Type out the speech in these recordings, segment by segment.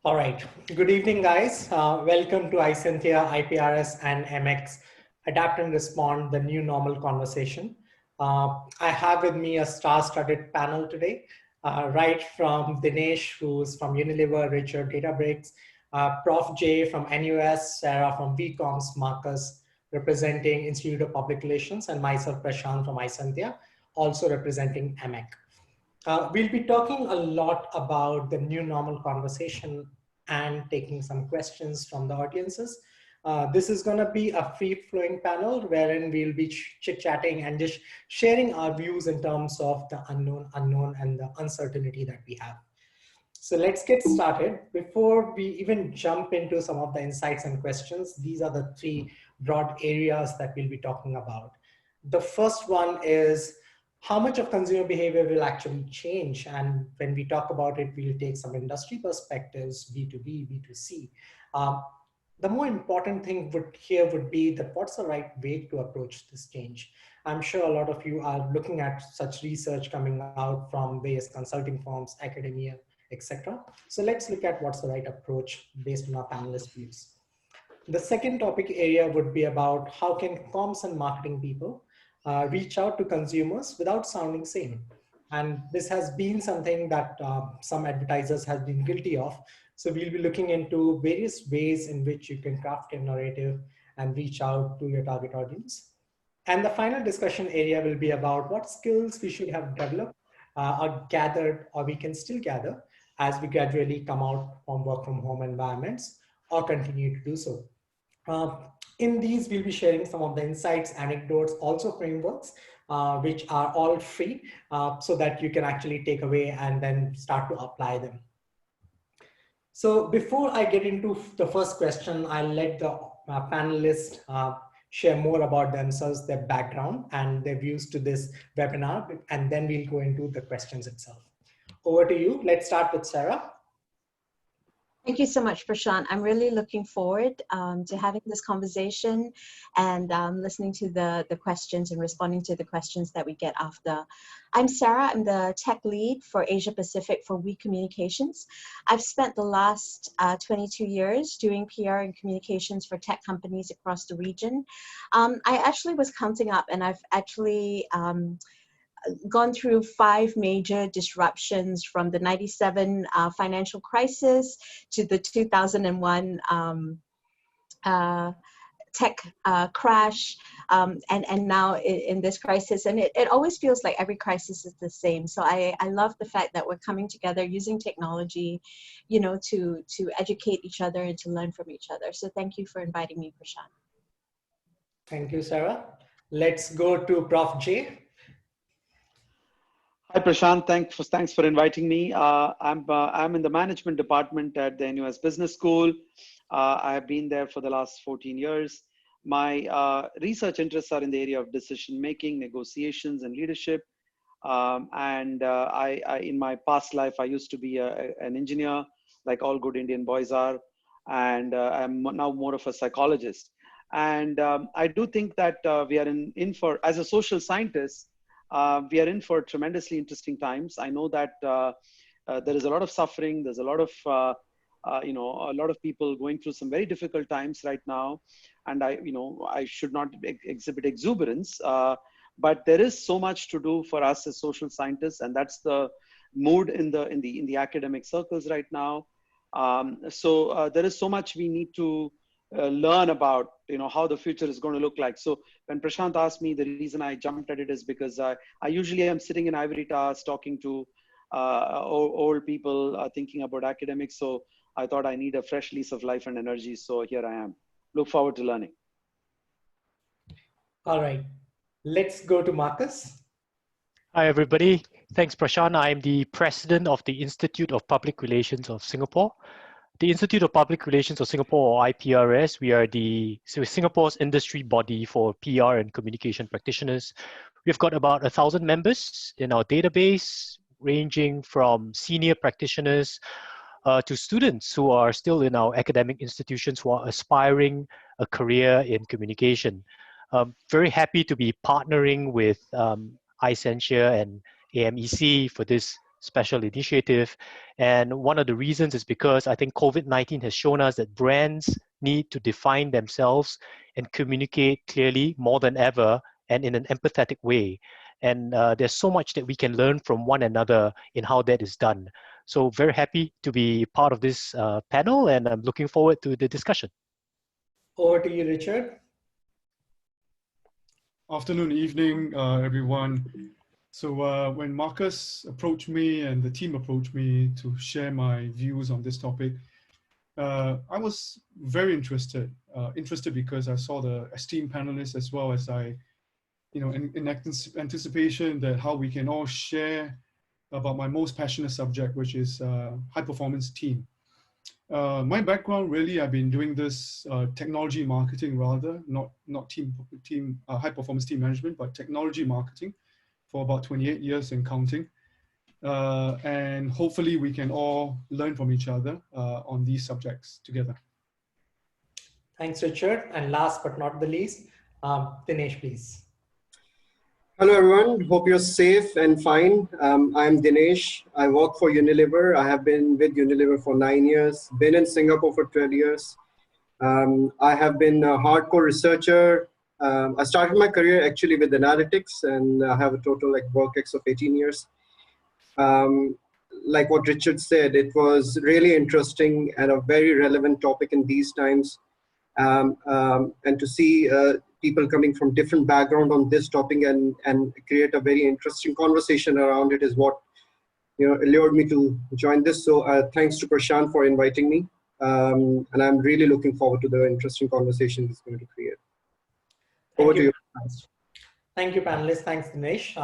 All right. Good evening, guys. Welcome to Isentia, IPRS, and AMEC Adapt and Respond, the new normal conversation. I have with me a star-studded panel today, right from Dinesh, who's from Unilever, Richard, Databricks, Prof. J from NUS, Sarah from VComs, Marcus representing Institute of Public Relations, and myself, Prashant from Isentia, also representing AMEC. We'll be talking a lot about the new normal conversation and taking some questions from the audiences. This is going to be a free-flowing panel wherein we'll be chit-chatting and just sharing our views in terms of the unknown and the uncertainty that we have. So let's get started. Before we even jump into some of the insights and questions, these are the three broad areas that we'll be talking about. The first one is how much of consumer behavior will actually change. And when we talk about it, we'll take some industry perspectives, B2B, B2C. The more important thing here would be that what's the right way to approach this change? I'm sure a lot of you are looking at such research coming out from various consulting firms, academia, etc. So let's look at what's the right approach based on our panelists' views. The second topic area would be about how can comms and marketing people reach out to consumers without sounding same. And this has been something that some advertisers have been guilty of. So we'll be looking into various ways in which you can craft a narrative and reach out to your target audience. And the final discussion area will be about what skills we should have developed or gathered, or we can still gather as we gradually come out from work from home environments or continue to do so. In these, we'll be sharing some of the insights, anecdotes, also frameworks, which are all free so that you can actually take away and then start to apply them. So before I get into the first question, I'll let the panelists share more about themselves, their background, and their views to this webinar, and then we'll go into the questions itself. Over to you. Let's start with Sarah. Thank you so much, Prashant. I'm really looking forward to having this conversation and listening to the questions and responding to the questions that we get after. I'm Sarah. I'm the tech lead for Asia Pacific for We Communications. I've spent the last 22 years doing PR and communications for tech companies across the region. I actually was counting up, and I've actually gone through 5 major disruptions, from the 97 financial crisis to the 2001 tech crash, and now in this crisis. And it always feels like every crisis is the same. So I love the fact that we're coming together using technology, you know, to educate each other and to learn from each other. So thank you for inviting me, Prashant. Thank you, Sarah. Let's go to Prof. J. Hi, Prashant. Thanks for inviting me. I'm in the management department at the NUS Business School. I have been there for the last 14 years. My research interests are in the area of decision making, negotiations, and leadership. In my past life, I used to be an engineer, like all good Indian boys are, and I'm now more of a psychologist. And I do think that we are in for, as a social scientist, we are in for tremendously interesting times. I know that there is a lot of suffering. There's a lot of, a lot of people going through some very difficult times right now. And I should not exhibit exuberance, but there is so much to do for us as social scientists, and that's the mood in the academic circles right now. There is so much we need to learn about, how the future is going to look like. So when Prashant asked me, the reason I jumped at it is because I usually am sitting in ivory towers talking to old people thinking about academics. So I thought I need a fresh lease of life and energy. So here I am. Look forward to learning. All right, let's go to Marcus. Hi, everybody. Thanks, Prashant. I'm the president of the Institute of Public Relations of Singapore. The Institute of Public Relations of Singapore, or IPRS, we are Singapore's industry body for PR and communication practitioners. We've got about 1,000 members in our database, ranging from senior practitioners to students who are still in our academic institutions who are aspiring a career in communication. Very happy to be partnering with Isentia and AMEC for this special initiative. And one of the reasons is because I think COVID-19 has shown us that brands need to define themselves and communicate clearly more than ever and in an empathetic way. And there's so much that we can learn from one another in how that is done. So very happy to be part of this panel, and I'm looking forward to the discussion. Over to you, Richard. Afternoon, evening, everyone. So when Marcus approached me and the team approached me to share my views on this topic, I was very interested because I saw the esteemed panelists as well as in anticipation that how we can all share about my most passionate subject, which is high performance team. My background, really, I've been doing this technology marketing rather, not high performance team management, but technology marketing for about 28 years and counting. And hopefully we can all learn from each other on these subjects together. Thanks, Richard. And last but not the least, Dinesh, please. Hello, everyone. Hope you're safe and fine. I'm Dinesh. I work for Unilever. I have been with Unilever for 9 years, been in Singapore for 12 years. I have been a hardcore researcher. I started my career actually with analytics, and I have a total work ex of 18 years. Like what Richard said, it was really interesting and a very relevant topic in these times. And to see people coming from different background on this topic and create a very interesting conversation around it is what allured me to join this. So thanks to Prashant for inviting me, and I'm really looking forward to the interesting conversation it's going to create. Over to you. Thank you, panelists. Thanks, Dinesh.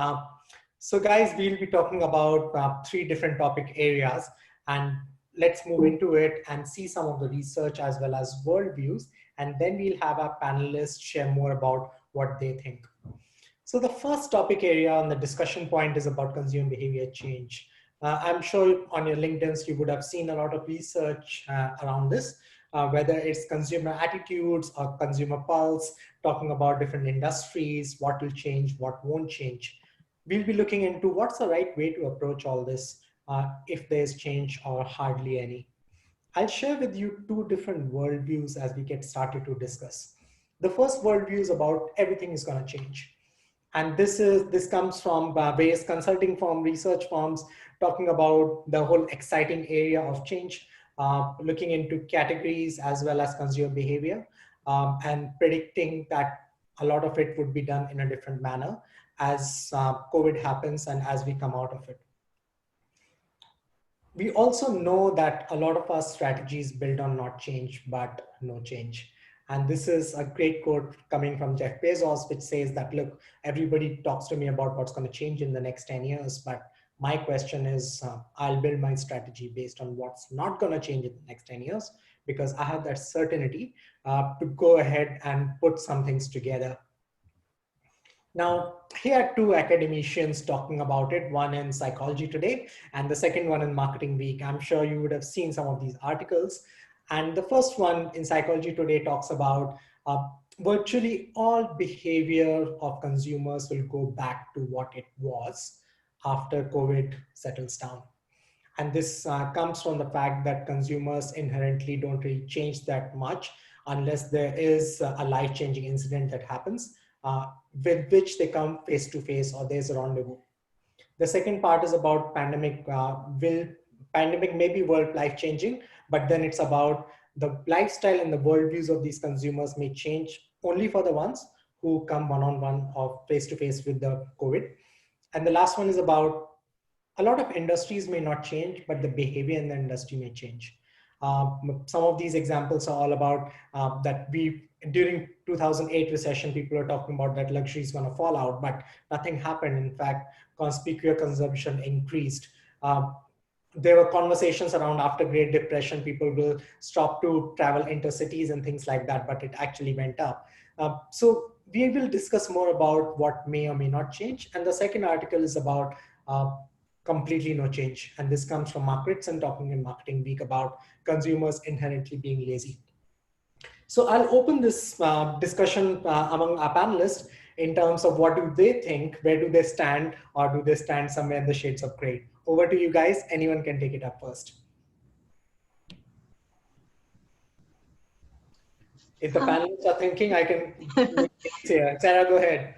So guys, we'll be talking about 3 different topic areas, and let's move into it and see some of the research as well as worldviews, and then we'll have our panelists share more about what they think. So the first topic area on the discussion point is about consumer behavior change. I'm sure on your LinkedIns, you would have seen a lot of research around this, whether it's consumer attitudes or consumer pulse, talking about different industries, what will change, what won't change. We'll be looking into what's the right way to approach all this, if there's change or hardly any. I'll share with you 2 different worldviews as we get started to discuss. The first worldview is about everything is going to change. And this comes from various consulting firm, research firms, talking about the whole exciting area of change, looking into categories as well as consumer behavior, and predicting that a lot of it would be done in a different manner as COVID happens and as we come out of it. We also know that a lot of our strategies build on not change, but no change. And this is a great quote coming from Jeff Bezos, which says that, look, everybody talks to me about what's going to change in the next 10 years. But my question is, I'll build my strategy based on what's not going to change in the next 10 years, because I have that certainty to go ahead and put some things together. Now, here are 2 academicians talking about it, one in Psychology Today and the second one in Marketing Week. I'm sure you would have seen some of these articles. And the first one in Psychology Today talks about virtually all behavior of consumers will go back to what it was after COVID settles down. And this comes from the fact that consumers inherently don't really change that much unless there is a life-changing incident that happens, with which they come face to face or there's a rendezvous. The second part is about pandemic. Pandemic may be world life-changing, but then it's about the lifestyle and the worldviews of these consumers may change only for the ones who come one-on-one or face-to-face with the COVID. And the last one is about a lot of industries may not change, but the behavior in the industry may change. Some of these examples are all about that during 2008 recession, people are talking about that luxury is going to fall out, but nothing happened. In fact, conspicuous consumption increased. There were conversations around after Great Depression, people will stop to travel intercities and things like that, but it actually went up. So we will discuss more about what may or may not change. And the second article is about completely no change. And this comes from Mark Ritson talking in Marketing Week about consumers inherently being lazy. So I'll open this discussion among our panelists, in terms of what do they think, where do they stand, or do they stand somewhere in the shades of gray? Over to you guys. Anyone can take it up first. If the panelists are thinking, I can say, Sarah, go ahead.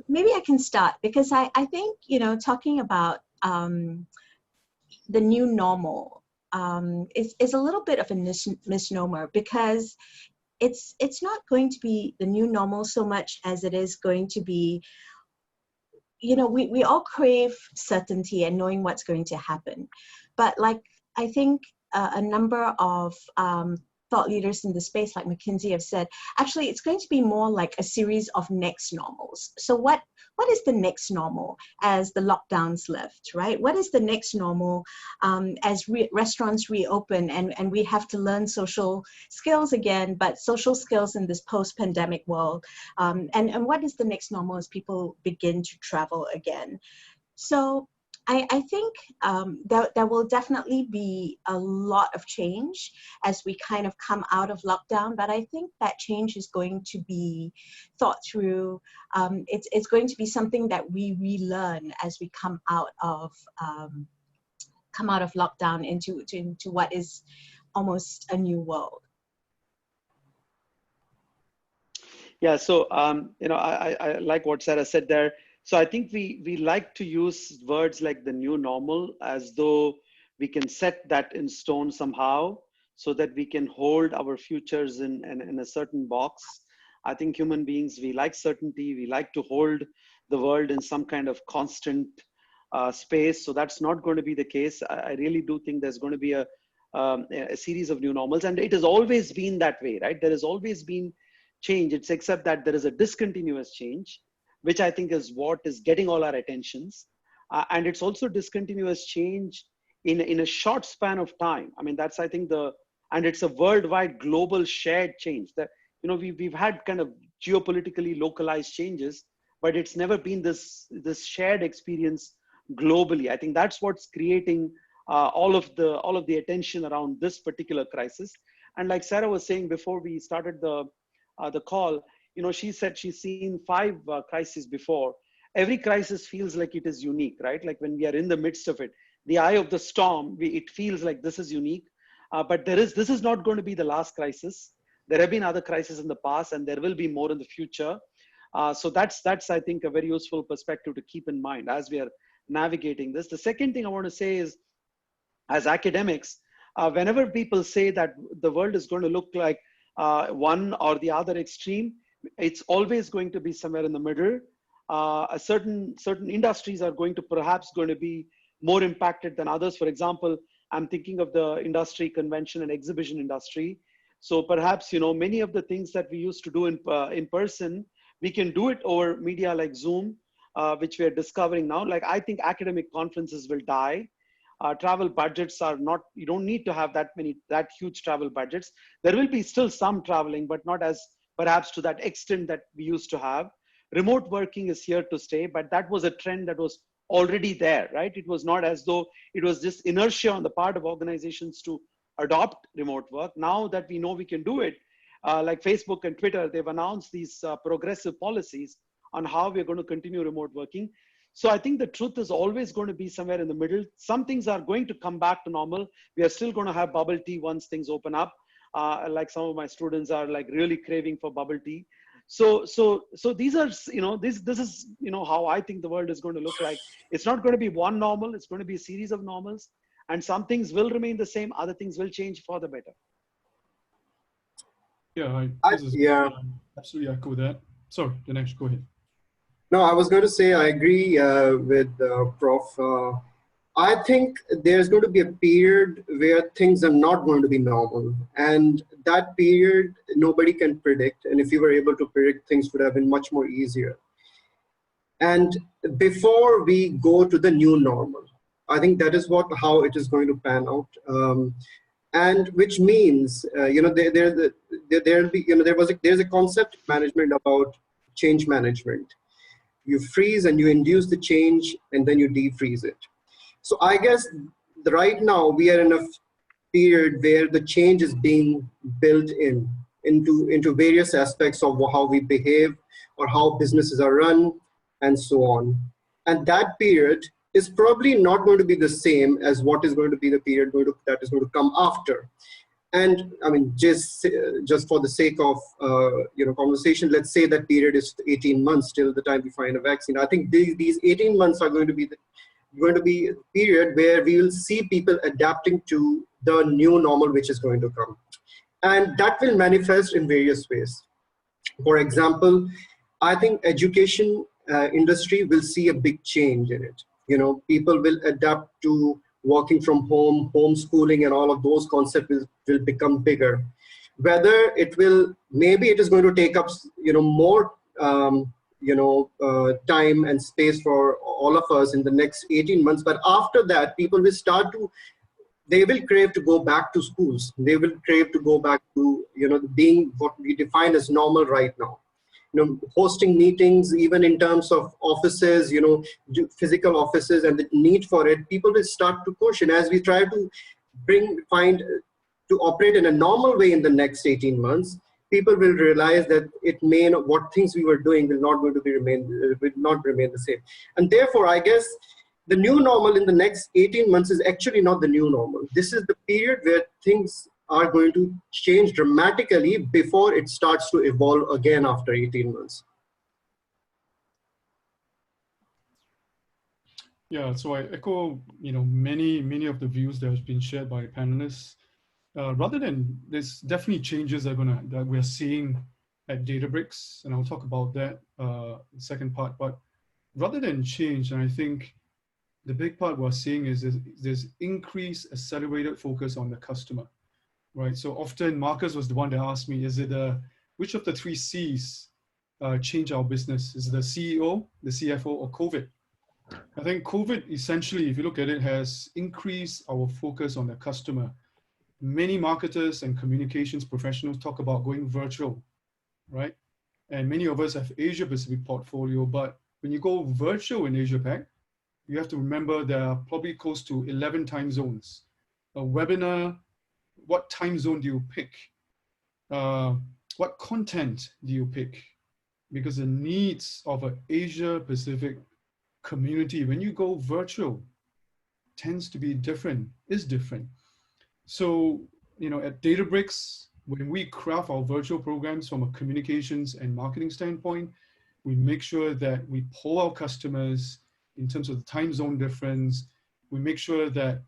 Maybe I can start because I think, you know, talking about the new normal is a little bit of a misnomer, because it's not going to be the new normal so much as it is going to be, you know, we all crave certainty and knowing what's going to happen. But like, I think a number of thought leaders in the space like McKinsey have said, actually, it's going to be more like a series of next normals. So what is the next normal as the lockdowns lift, right? What is the next normal as restaurants reopen and we have to learn social skills again, but social skills in this post-pandemic world? And what is the next normal as people begin to travel again? So I think there will definitely be a lot of change as we kind of come out of lockdown, but I think that change is going to be thought through. It's going to be something that we relearn as we come out of lockdown into what is almost a new world. Yeah, so you know, I like what Sarah said there. So I think we like to use words like the new normal as though we can set that in stone somehow so that we can hold our futures in a certain box. I think human beings, we like certainty. We like to hold the world in some kind of constant space. So that's not going to be the case. I really do think there's going to be a series of new normals. And it has always been that way, right? There has always been change. It's except that there is a discontinuous change, which I think is what is getting all our attentions. And it's also discontinuous change in a short span of time. I mean, that's, I think, and it's a worldwide global shared change that, you know, we've had kind of geopolitically localized changes, but it's never been this shared experience globally. I think that's what's creating all of the attention around this particular crisis. And like Sarah was saying before we started the call, you know, she said she's seen 5 crises before. Every crisis feels like it is unique, right? Like when we are in the midst of it, the eye of the storm, it feels like this is unique. But this is not going to be the last crisis. There have been other crises in the past, and there will be more in the future. So that's I think a very useful perspective to keep in mind as we are navigating this. The second thing I want to say is, as academics, whenever people say that the world is going to look like one or the other extreme, it's always going to be somewhere in the middle. Certain industries are perhaps going to be more impacted than others. For example, I'm thinking of the industry, convention and exhibition industry. So perhaps, you know, many of the things that we used to do in person, we can do it over media like Zoom, which we are discovering now. Like, I think academic conferences will die. Travel budgets are not, you don't need to have that huge travel budgets. There will be still some traveling, but not as perhaps to that extent that we used to have. Remote working is here to stay, but that was a trend that was already there, right? It was not as though it was just inertia on the part of organizations to adopt remote work. Now that we know we can do it, like Facebook and Twitter, they've announced these progressive policies on how we're going to continue remote working. So I think the truth is always going to be somewhere in the middle. Some things are going to come back to normal. We are still going to have bubble tea once things open up. Like some of my students are like really craving for bubble tea. So these are, you know, this is, you know, how I think the world is going to look like. It's not going to be one normal. It's going to be a series of normals, and some things will remain the same. Other things will change for the better. Yeah, absolutely echo that. Sorry, Dinesh, go ahead. No, I was going to say I agree with Prof. I think there's going to be a period where things are not going to be normal. And that period, nobody can predict. And if you were able to predict, things would have been much more easier. And before we go to the new normal, I think that is how it is going to pan out. And which means, you know, there's a concept management about change management. You freeze and you induce the change, and then you defreeze it. So I guess right now we are in a period where the change is being built in. into various aspects of how we behave or how businesses are run and so on. And that period is probably not going to be the same as what is going to be the period that is going to come after. And I mean, just for the sake of conversation, let's say that period is 18 months till the time we find a vaccine. I think these 18 months are going to be a period where we will see people adapting to the new normal which is going to come, and that will manifest in various ways. For example, I think education industry will see a big change in it. People will adapt to working from home, homeschooling, and all of those concepts will become bigger. Whether maybe it is going to take up, more, time and space for all of us in the next 18 months. But after that, people will they will crave to go back to schools. They will crave to go back to, being what we define as normal right now. Hosting meetings, even in terms of offices, physical offices and the need for it, people will start to question as we try to to operate in a normal way in the next 18 months. People will realize that what things we were doing will not remain the same. And therefore, I guess the new normal in the next 18 months is actually not the new normal. This is the period where things are going to change dramatically before it starts to evolve again after 18 months. Yeah, so I echo, many of the views that have been shared by panelists. There's definitely changes that we're seeing at Databricks, and I'll talk about that in the second part. But rather than change, and I think the big part we're seeing is there's increased accelerated focus on the customer, right? So often Marcus was the one that asked me, which of the 3 C's change our business? Is it the CEO, the CFO, or COVID? I think COVID essentially, if you look at it, has increased our focus on the customer. Many marketers and communications professionals talk about going virtual, right? And many of us have Asia Pacific portfolio, but when you go virtual in Asia Pac, you have to remember there are probably close to 11 time zones. A webinar, what time zone do you pick? What content do you pick? Because the needs of an Asia Pacific community, when you go virtual, tends to be different. So, at Databricks, when we craft our virtual programs from a communications and marketing standpoint, we make sure that we poll our customers in terms of the time zone difference. We make sure that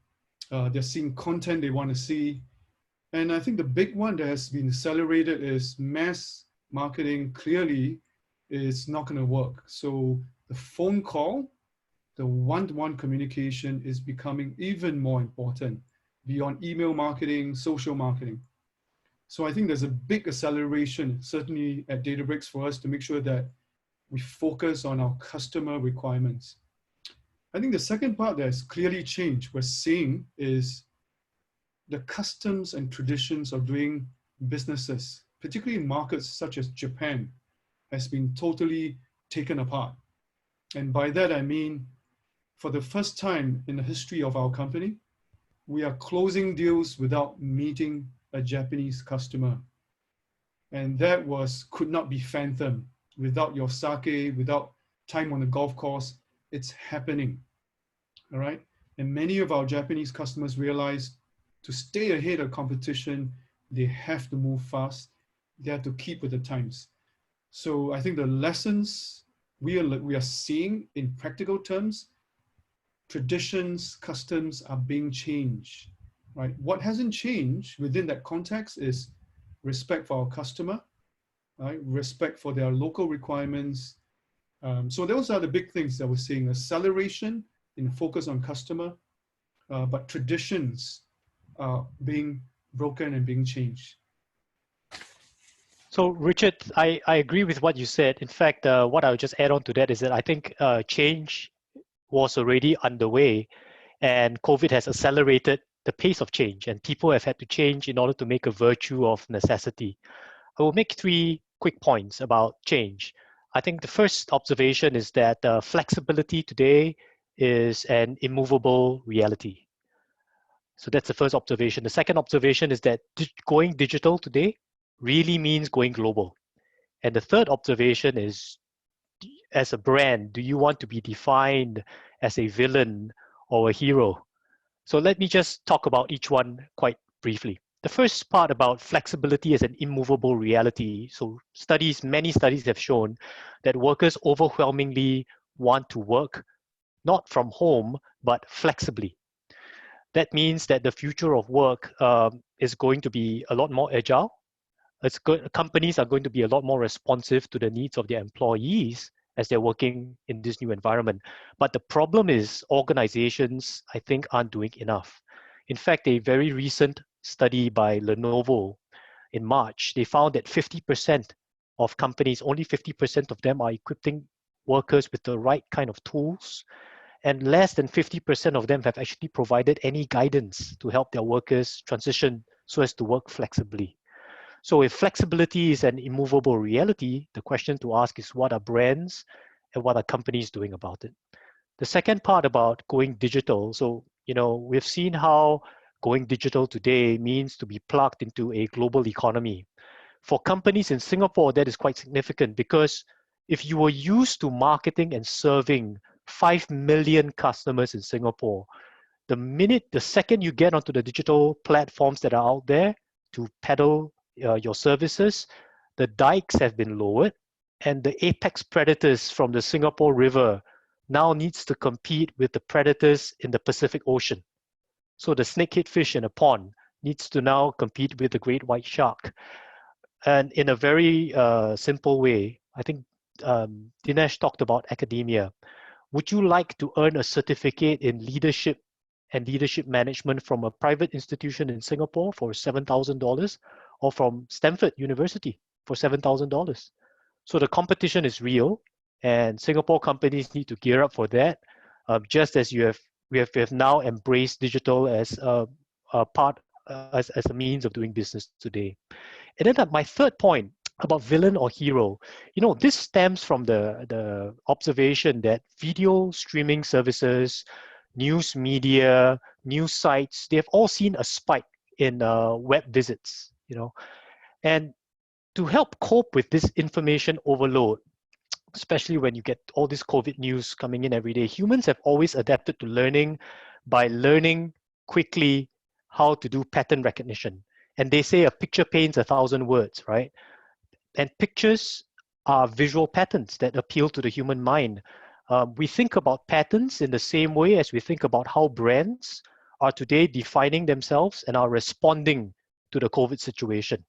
they're seeing content they want to see. And I think the big one that has been accelerated is mass marketing clearly is not going to work. So the phone call, the one-to-one communication is becoming even more important beyond email marketing, social marketing. So I think there's a big acceleration, certainly at Databricks, for us to make sure that we focus on our customer requirements. I think the second part that's clearly changed, we're seeing, is the customs and traditions of doing businesses, particularly in markets such as Japan, has been totally taken apart. And by that, I mean, for the first time in the history of our company, we are closing deals without meeting a Japanese customer. And that could not be fathomed without your sake, without time on the golf course. It's happening, all right? And many of our Japanese customers realize to stay ahead of competition, they have to move fast. They have to keep with the times. So I think the lessons we are seeing in practical terms, traditions, customs are being changed, right? What hasn't changed within that context is respect for our customer, right? Respect for their local requirements. So those are the big things that we're seeing: acceleration in focus on customer, but traditions are being broken and being changed. So Richard, I agree with what you said. In fact, what I would just add on to that is that I think change was already underway, and COVID has accelerated the pace of change, and people have had to change in order to make a virtue of necessity. I will make 3 quick points about change. I think the first observation is that flexibility today is an immovable reality. So that's the first observation. The second observation is that going digital today really means going global. And the third observation is, as a brand, do you want to be defined as a villain or a hero? So let me just talk about each one quite briefly. The first part about flexibility as an immovable reality. So many studies have shown that workers overwhelmingly want to work not from home, but flexibly. That means that the future of work is going to be a lot more agile. Companies are going to be a lot more responsive to the needs of their employees as they're working in this new environment. But the problem is organizations, I think, aren't doing enough. In fact, a very recent study by Lenovo in March, they found that 50% of companies, only 50% of them are equipping workers with the right kind of tools, and less than 50% of them have actually provided any guidance to help their workers transition so as to work flexibly. So if flexibility is an immovable reality, the question to ask is, what are brands and what are companies doing about it? The second part about going digital. So, we've seen how going digital today means to be plugged into a global economy. For companies in Singapore, that is quite significant, because if you were used to marketing and serving 5 million customers in Singapore, the second you get onto the digital platforms that are out there to peddle your services, the dikes have been lowered, and the apex predators from the Singapore River now needs to compete with the predators in the Pacific Ocean. So the snakehead fish in a pond needs to now compete with the great white shark. And in a very simple way, I think Dinesh talked about academia. Would you like to earn a certificate in leadership and leadership management from a private institution in Singapore for $7,000, or from Stanford University for $7,000? So the competition is real, and Singapore companies need to gear up for that, just as we have now embraced digital as a part, as a means of doing business today. And then my third point about villain or hero, this stems from the observation that video streaming services, news media, news sites, they have all seen a spike in web visits, and to help cope with this information overload, especially when you get all this COVID news coming in every day, humans have always adapted to learning by learning quickly how to do pattern recognition. And they say a picture paints 1,000 words, right? And pictures are visual patterns that appeal to the human mind. We think about patterns in the same way as we think about how brands are today defining themselves and are responding to the COVID situation.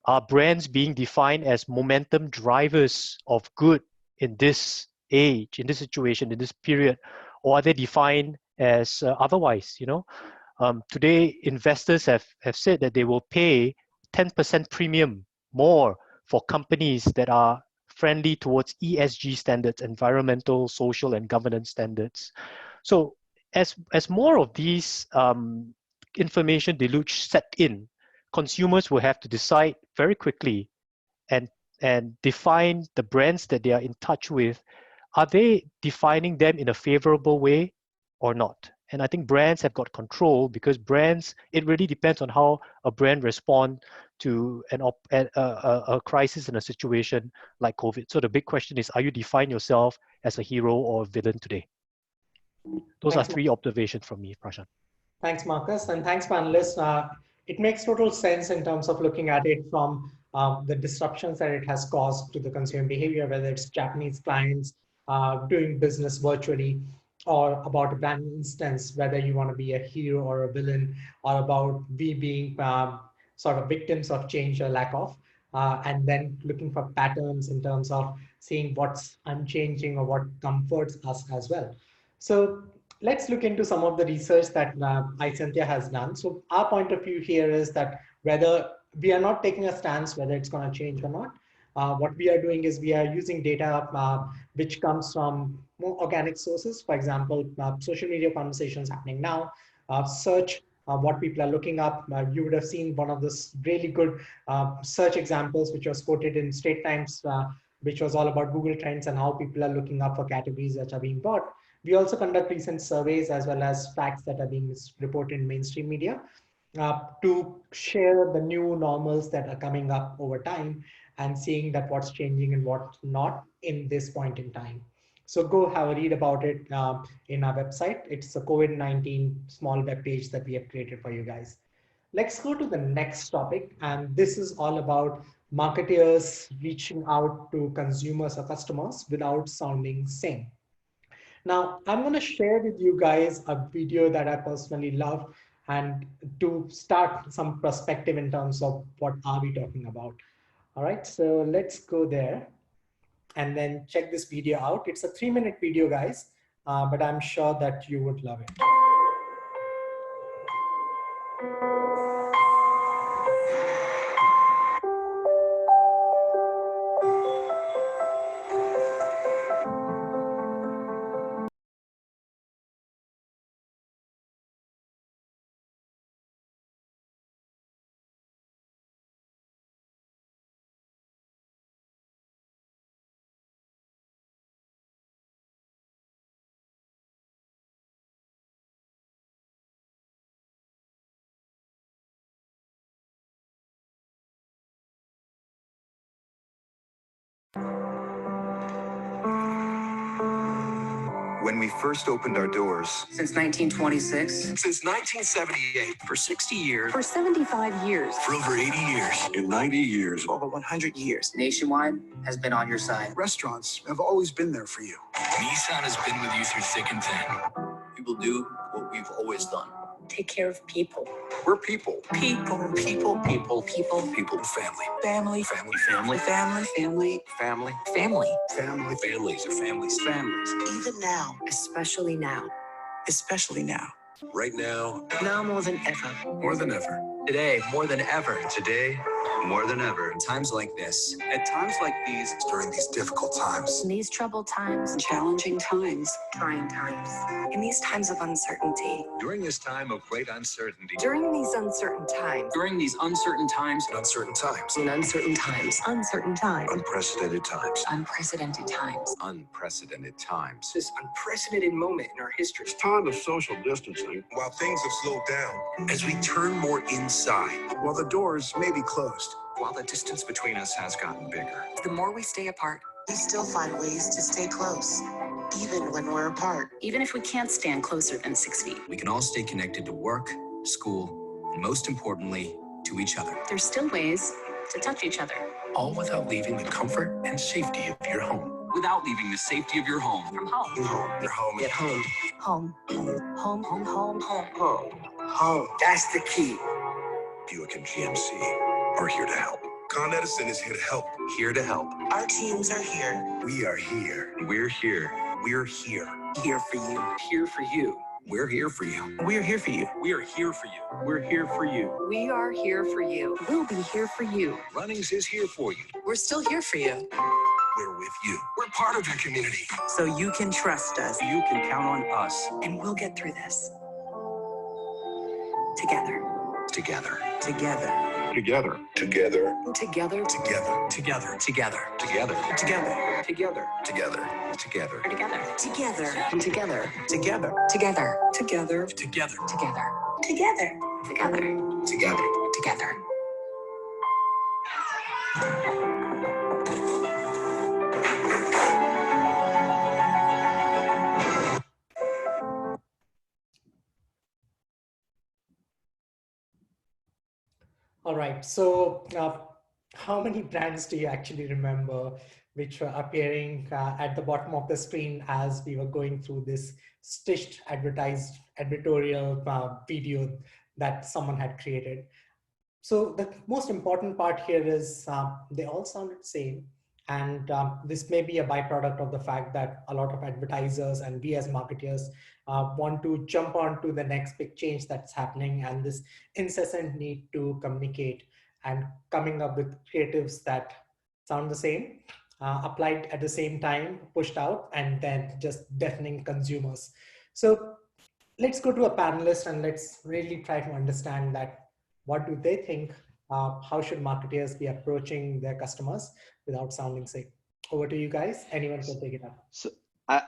Are brands being defined as momentum drivers of good in this age, in this situation, in this period, or are they defined as otherwise? Today, investors have said that they will pay 10% premium more for companies that are friendly towards ESG standards, environmental, social, and governance standards. So as more of these information deluge set in, consumers will have to decide very quickly and define the brands that they are in touch with. Are they defining them in a favorable way or not? And I think brands have got control, because brands, it really depends on how a brand responds to a crisis in a situation like COVID. So the big question is, are you define yourself as a hero or a villain today? Those are three observations from me, Prashant. Thanks, Marcus, and thanks, panelists. It makes total sense in terms of looking at it from the disruptions that it has caused to the consumer behavior, whether it's Japanese clients doing business virtually, or about a brand instance, whether you want to be a hero or a villain, or about we being sort of victims of change or lack of, and then looking for patterns in terms of seeing what's unchanging or what comforts us as well. So let's look into some of the research that Isentia has done. So our point of view here is that whether we are not taking a stance whether it's going to change or not. What we are doing is we are using data which comes from more organic sources. For example, social media conversations happening now, search, what people are looking up. You would have seen one of the really good search examples, which was quoted in Straits Times, which was all about Google Trends and how people are looking up for categories that are being bought. We also conduct recent surveys as well as facts that are being reported in mainstream media. to share the new normals that are coming up over time and seeing that what's changing and what's not in this point in time. So go have a read about it in our website. It's a COVID-19 small web page that we have created for you guys. Let's go to the next topic. And this is all about marketeers reaching out to consumers or customers without sounding same. Now, I'm going to share with you guys a video that I personally love and to start some perspective in terms of what are we talking about. All right, so let's go there and then check this video out. It's a 3-minute video, guys, but I'm sure that you would love it. When we first opened our doors. Since 1926. Since 1978. For 60 years. For 75 years. For over 80 years. In 90 years. Over 100 years. Nationwide has been on your side. Restaurants have always been there for you. Nissan has been with you through thick and thin. We will do what we've always done. Take care of people. We're people. People, people, people, People. People. Family. family, Family. family, family, family, Family. Family. Family. Families are families. families. Even now, Especially now. especially now. Right now. Now more than ever. More than ever. Today, more than ever. Today, more than ever. In times like this, At times like these, During these difficult times. In these troubled times. Challenging times. Trying times. In these times of uncertainty. During this time of great uncertainty. During these uncertain times. during these uncertain times, Uncertain times. In uncertain times. Uncertain times. Unprecedented times. Unprecedented times. Unprecedented times. this unprecedented moment in our history. Time of social distancing. While things have slowed down. As we turn more inside. While the doors may be closed. while the distance between us has gotten bigger. The more we stay apart, We still find ways to stay close, even when we're apart. Even if we can't stand closer than 6 feet. We can all stay connected to work, school, and most importantly, to each other. There's still ways to touch each other. All without leaving the comfort and safety of your home. Without leaving the safety of your home. From home. Your home. at home. Home. Home. Home. Home. Home. Home. That's the key. Buick and GMC are here to help. Con Edison is here to help. Here to help. Our teams are here. We are here. We're here. We're here. Here for you. Here for you. We're here for you. We're here for you. We are here for you. We're here for you. We are here for you. We'll be here for you. Runnings is here for you. We're still here for you. We're with you. We're part of your community. So you can trust us. You can count on us. And we'll get through this. Together. Together. Together. Together. Together. Together. Together. Together. Together. Together. Together. Together. Together. Together. Together. Together. And together. Together. Together. Together. Together. Together. Together. Together. Together. Together. All right, so how many brands do you actually remember which were appearing at the bottom of the screen as we were going through this stitched advertorial video that someone had created? So the most important part here is they all sounded same. And this may be a byproduct of the fact that a lot of advertisers and we as marketers want to jump on to the next big change that's happening, and this incessant need to communicate and coming up with creatives that sound the same, applied at the same time, pushed out, and then just deafening consumers. So let's go to a panelist and let's really try to understand that what do they think? How should marketers be approaching their customers without sounding sick? Over to you guys. Anyone can take it up. So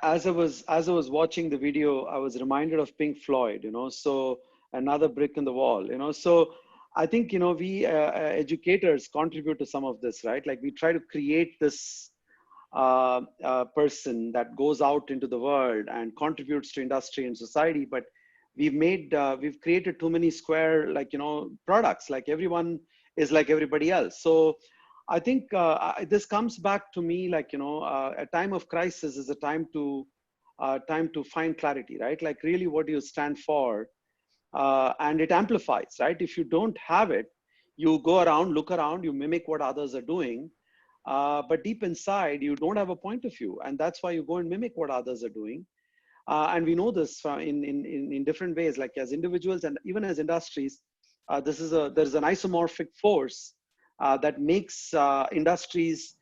as I was watching the video, I was reminded of Pink Floyd, you know. So another brick in the wall, you know. So I think, you know, we educators contribute to some of this, right? Like we try to create this person that goes out into the world and contributes to industry and society, but we've created too many square, like, you know, products, like everyone is like everybody else. So I think this comes back to me, like, you know, a time of crisis is a time to find clarity, right? Like really, what do you stand for? And it amplifies, right? If you don't have it, you go around, look around, you mimic what others are doing, but deep inside, you don't have a point of view, and that's why you go and mimic what others are doing. And we know this in different ways, like as individuals and even as industries. There's an isomorphic force that makes industries,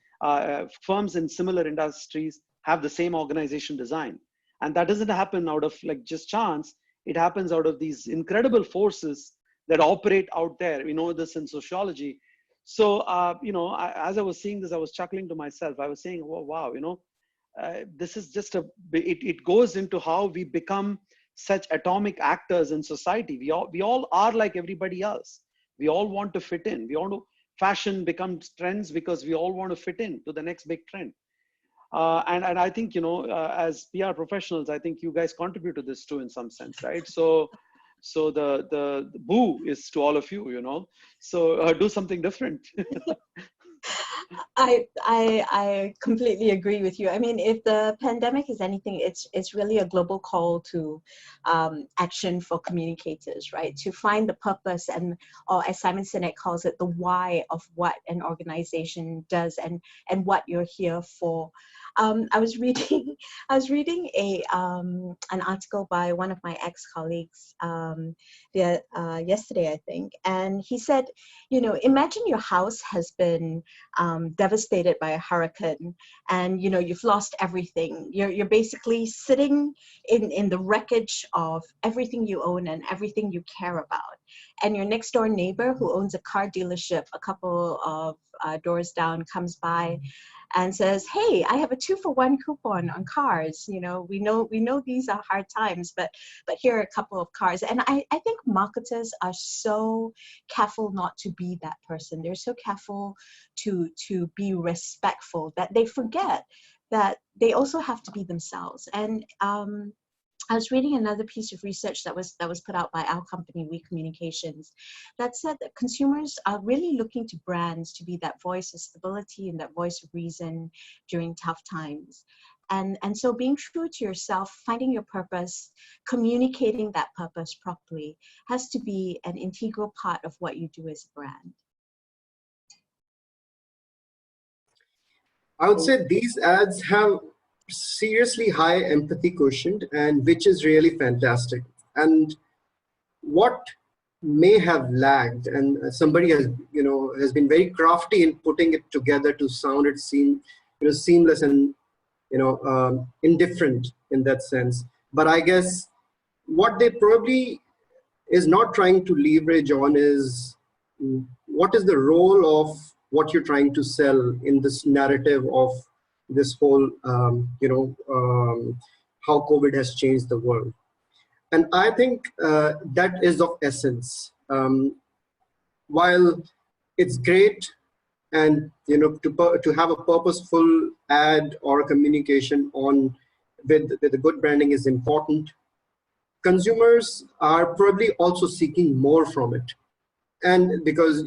firms in similar industries have the same organization design. And that doesn't happen out of like just chance. It happens out of these incredible forces that operate out there. We know this in sociology. So, you know, as I was seeing this, I was chuckling to myself. I was saying, oh, wow, you know, this is just it goes into how we become such atomic actors in society. We all are like everybody else. We all want to fit in. We want to, fashion becomes trends because we all want to fit in to the next big trend. And I think, you know, as PR professionals, I think you guys contribute to this too in some sense, right? So the boo is to all of you, you know, so do something different. I completely agree with you. I mean, if the pandemic is anything, it's really a global call to action for communicators, right? To find the purpose and, or as Simon Sinek calls it, the why of what an organization does and what you're here for. I was reading an article by one of my ex-colleagues yesterday, I think, and he said, you know, imagine your house has been devastated by a hurricane, and you know you've lost everything. You're basically sitting in the wreckage of everything you own and everything you care about. And your next door neighbor who owns a car dealership a couple of doors down comes by and says, hey, I have a 2-for-1 coupon on cars. You know, we know these are hard times, but here are a couple of cars. And I think marketers are so careful not to be that person. They're so careful to be respectful that they forget that they also have to be themselves. And I was reading another piece of research that was put out by our company, We Communications, that said that consumers are really looking to brands to be that voice of stability and that voice of reason during tough times. And so being true to yourself, finding your purpose, communicating that purpose properly has to be an integral part of what you do as a brand. I would say these ads have seriously high empathy quotient, and which is really fantastic. And what may have lagged, and somebody has been very crafty in putting it together to sound it seamless and indifferent in that sense. But I guess what they probably is not trying to leverage on is what is the role of what you're trying to sell in this narrative of this whole, how COVID has changed the world. And I think that is of essence. While it's great and to have a purposeful ad or communication on with the good branding is important, consumers are probably also seeking more from it. And because,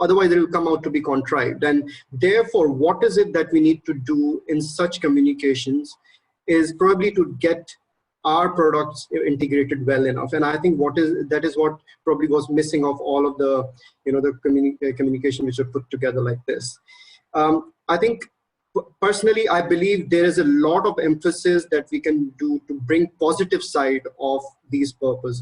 otherwise it will come out to be contrived. And therefore, what is it that we need to do in such communications is probably to get our products integrated well enough. And I think that is what probably was missing of all of the, the communication which are put together like this. I think personally, I believe there is a lot of emphasis that we can do to bring positive side of these purpose.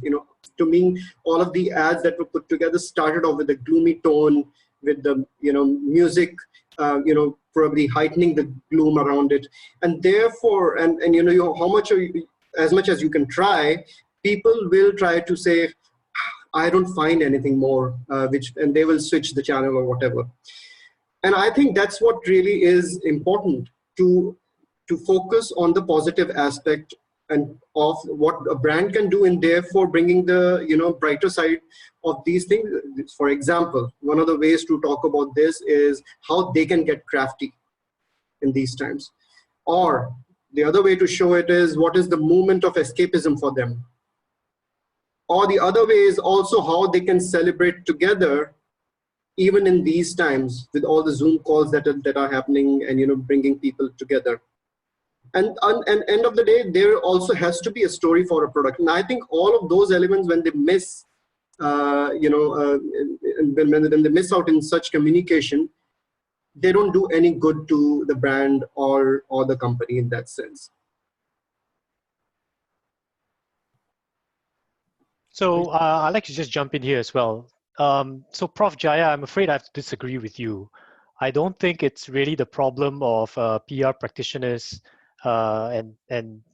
To me, all of the ads that were put together started off with a gloomy tone, with the music, probably heightening the gloom around it, and therefore, and how much as much as you can try, people will try to say, I don't find anything more, and they will switch the channel or whatever. And I think that's what really is important, to focus on the positive aspect and of what a brand can do, and therefore bringing the brighter side of these things. For example, one of the ways to talk about this is how they can get crafty in these times, or the other way to show it is what is the moment of escapism for them, or the other way is also how they can celebrate together even in these times with all the Zoom calls that are happening, and bringing people together. And end of the day, there also has to be a story for a product. And I think all of those elements, when they miss, when they miss out in such communication, they don't do any good to the brand or the company in that sense. So I'd like to just jump in here as well. So Prof. Jaya, I'm afraid I have to disagree with you. I don't think it's really the problem of PR practitioners and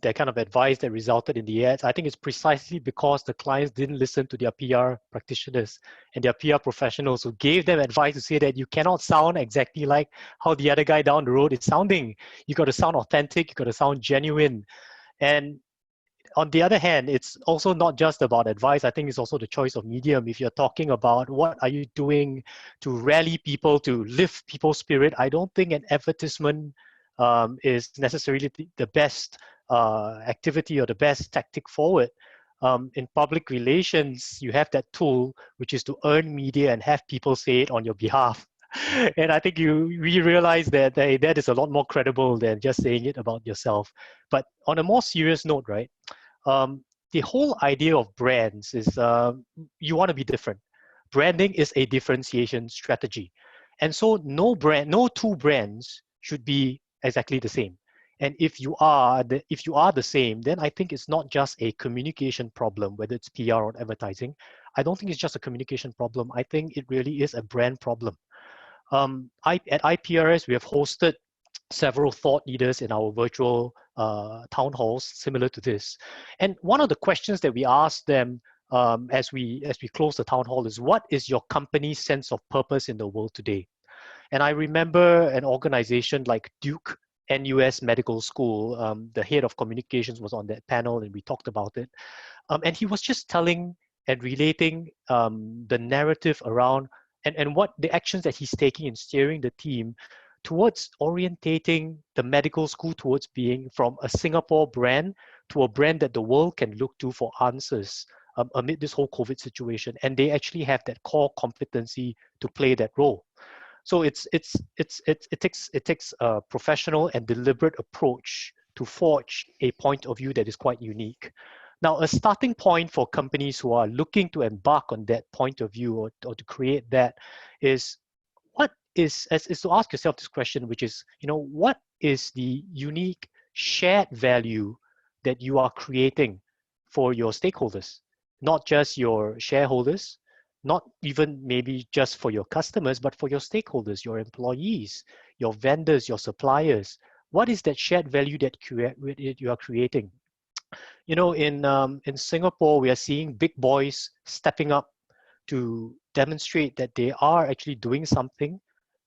their kind of advice that resulted in the ads. I think it's precisely because the clients didn't listen to their PR practitioners and their PR professionals who gave them advice to say that you cannot sound exactly like how the other guy down the road is sounding. You got to sound authentic, you got to sound genuine. And on the other hand, it's also not just about advice. I think it's also the choice of medium. If you're talking about what are you doing to rally people, to lift people's spirit, I don't think an advertisement is necessarily the best activity or the best tactic forward. In public relations, you have that tool, which is to earn media and have people say it on your behalf. And I think we realize that that is a lot more credible than just saying it about yourself. But on a more serious note, right? The whole idea of brands is you want to be different. Branding is a differentiation strategy. And so no two brands should be exactly the same. And if you are the same, then I think it's not just a communication problem, whether it's PR or advertising. I don't think it's just a communication problem. I think it really is a brand problem. At IPRS, we have hosted several thought leaders in our virtual town halls similar to this. And one of the questions that we asked them as we close the town hall is, what is your company's sense of purpose in the world today? And I remember an organization like Duke NUS Medical School, the head of communications was on that panel and we talked about it. And he was just telling and relating the narrative around and what the actions that he's taking in steering the team towards orientating the medical school towards being from a Singapore brand to a brand that the world can look to for answers amid this whole COVID situation. And they actually have that core competency to play that role. So it takes a professional and deliberate approach to forge a point of view that is quite unique. Now, a starting point for companies who are looking to embark on that point of view or to create that is to ask yourself this question, which is, what is the unique shared value that you are creating for your stakeholders, not just your shareholders, not even maybe just for your customers, but for your stakeholders, your employees, your vendors, your suppliers. What is that shared value that you are creating? In Singapore, we are seeing big boys stepping up to demonstrate that they are actually doing something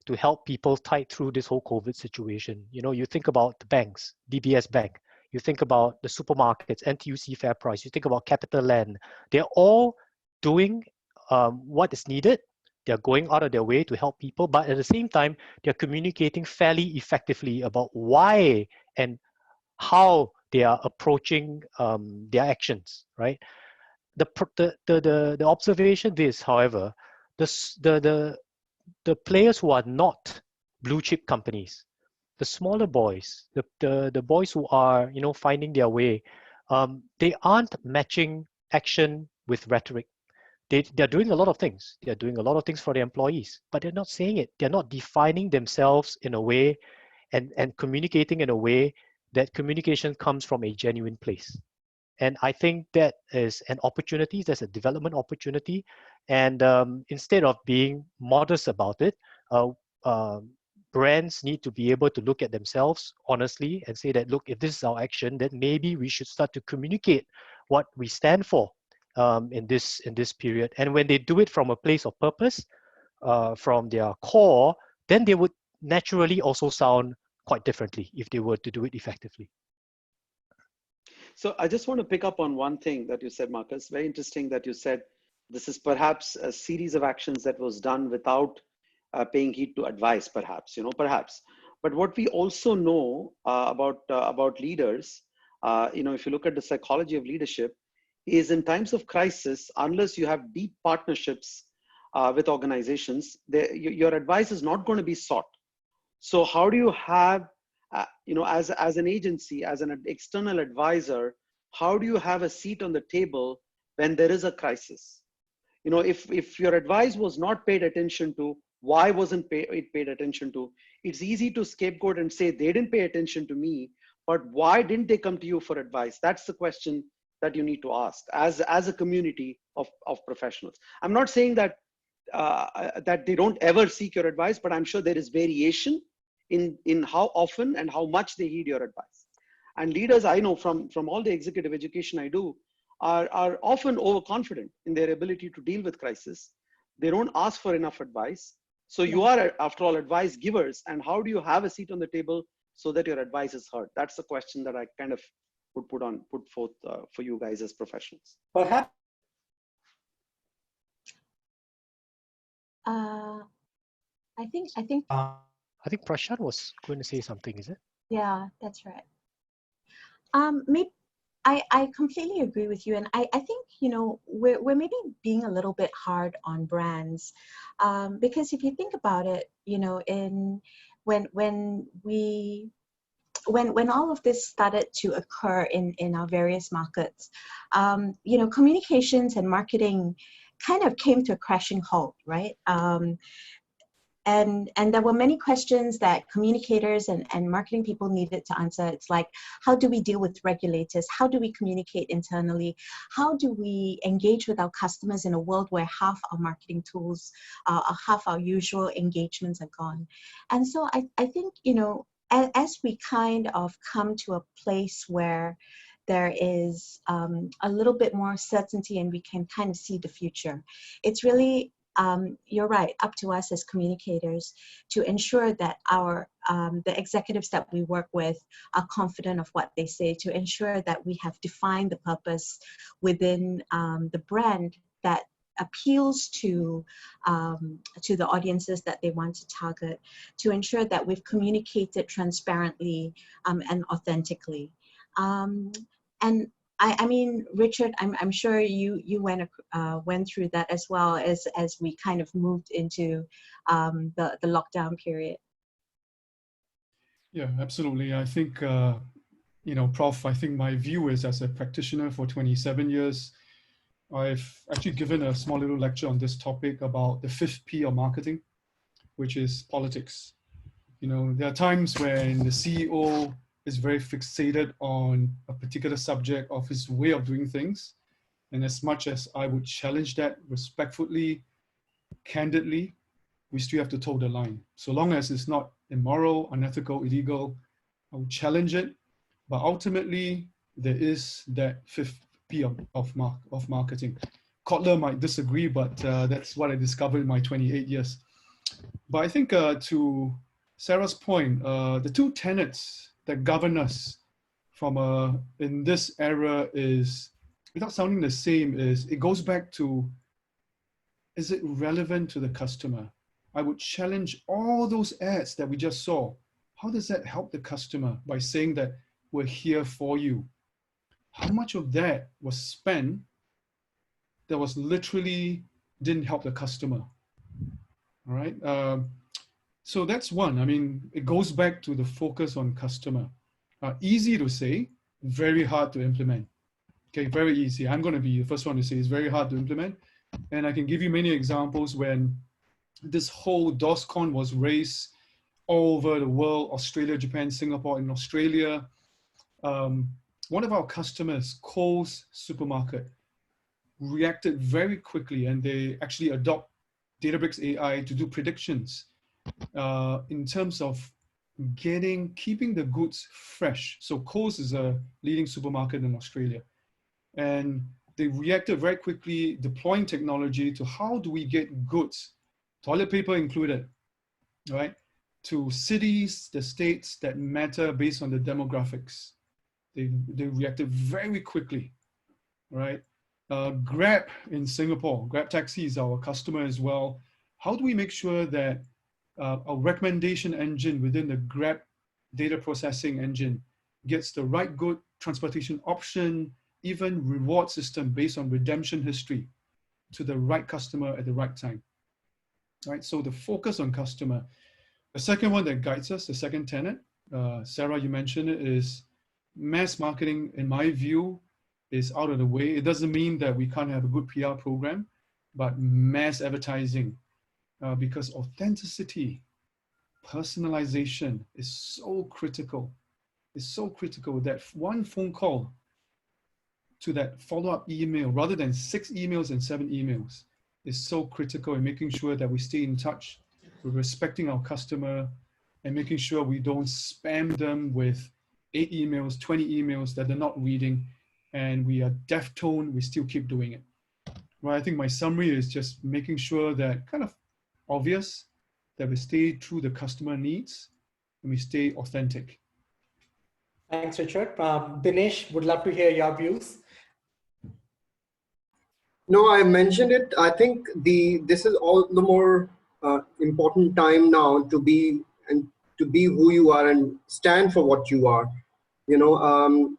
to help people tide through this whole COVID situation. You think about the banks, DBS Bank, you think about the supermarkets, NTUC Fair Price, you think about CapitaLand. They're all doing what is needed. They're going out of their way to help people, but at the same time, they're communicating fairly effectively about why and how they are approaching their actions, right? The observation is, however, the players who are not blue chip companies, the smaller boys, the boys who are finding their way, they aren't matching action with rhetoric. They're doing a lot of things. They're doing a lot of things for their employees, but they're not saying it. They're not defining themselves in a way and communicating in a way that communication comes from a genuine place. And I think that is an opportunity, that's a development opportunity. And instead of being modest about it, brands need to be able to look at themselves honestly and say that, look, if this is our action, then maybe we should start to communicate what we stand for in this period. And when they do it from a place of purpose, from their core, then they would naturally also sound quite differently if they were to do it effectively. So I just want to pick up on one thing that you said, Marcus. Very interesting that you said this is perhaps a series of actions that was done without paying heed to advice, perhaps, perhaps. But what we also know about leaders, if you look at the psychology of leadership, is in times of crisis, unless you have deep partnerships with organizations, your advice is not going to be sought. So how do you have, as an agency, as an external advisor, how do you have a seat on the table when there is a crisis? If your advice was not paid attention to, why wasn't it paid attention to? It's easy to scapegoat and say they didn't pay attention to me, but why didn't they come to you for advice? That's the question that you need to ask as a community of professionals. I'm not saying that that they don't ever seek your advice, but I'm sure there is variation in how often and how much they heed your advice. And leaders, I know from all the executive education I do, are often overconfident in their ability to deal with crisis. They don't ask for enough advice. So you are, after all, advice givers. And how do you have a seat on the table so that your advice is heard? That's the question that I kind of would put forth for you guys as professionals. Perhaps. I think Prashant was going to say something, is it? Yeah, that's right. Maybe I completely agree with you, and I think we're maybe being a little bit hard on brands, because if you think about it, when all of this started to occur in our various markets, communications and marketing kind of came to a crashing halt, right? And there were many questions that communicators and marketing people needed to answer. It's like, how do we deal with regulators? How do we communicate internally? How do we engage with our customers in a world where half our marketing tools, half our usual engagements are gone? And so I think, as we kind of come to a place where there is a little bit more certainty and we can kind of see the future, it's really, you're right, up to us as communicators to ensure that the executives that we work with are confident of what they say, to ensure that we have defined the purpose within the brand that appeals to the audiences that they want to target, to ensure that we've communicated transparently and authentically. And I mean, Richard, I'm sure you went through that as well as we kind of moved into the lockdown period. Yeah, absolutely. I think, Prof, I think my view is, as a practitioner for 27 years, I've actually given a small little lecture on this topic about the 5th P of marketing, which is politics. There are times when the CEO is very fixated on a particular subject of his way of doing things. And as much as I would challenge that respectfully, candidly, we still have to toe the line. So long as it's not immoral, unethical, illegal, I would challenge it. But ultimately, there is that 5th P of marketing. Kotler might disagree, but that's what I discovered in my 28 years. But I think to Sarah's point, the two tenets that govern us from in this era is, without sounding the same, is it goes back to, is it relevant to the customer? I would challenge all those ads that we just saw. How does that help the customer by saying that we're here for you? How much of that was spent that was literally didn't help the customer? All right. So that's one. I mean, it goes back to the focus on customer. Easy to say, very hard to implement. Okay, very easy. I'm going to be the first one to say it's very hard to implement. And I can give you many examples when this whole DOSCON was raised all over the world, Australia, Japan, Singapore. In Australia, one of our customers, Coles Supermarket, reacted very quickly, and they actually adopt Databricks AI to do predictions in terms of keeping the goods fresh. So Coles is a leading supermarket in Australia, and they reacted very quickly, deploying technology to how do we get goods, toilet paper included, right, to cities, the states that matter based on the demographics. They reacted very quickly, right? Grab in Singapore, Grab Taxi is our customer as well. How do we make sure that our recommendation engine within the Grab data processing engine gets the right good transportation option, even reward system based on redemption history to the right customer at the right time, right? So the focus on customer. The second one that guides us, the second tenet, Sarah, you mentioned it, is mass marketing, in my view, is out of the way. It doesn't mean that we can't have a good PR program, but mass advertising, because authenticity, personalization is so critical. It's so critical that one phone call to that follow-up email, rather than 6 emails and 7 emails, is so critical in making sure that we stay in touch, we're respecting our customer, and making sure we don't spam them with 8 emails, 20 emails that they're not reading, and we are deaf tone, we still keep doing it. Well, I think my summary is just making sure that kind of obvious that we stay true to customer needs and we stay authentic. Thanks, Richard. Dinesh, would love to hear your views. No, I mentioned it. I think this is all the more important time now to be who you are and stand for what you are. You know,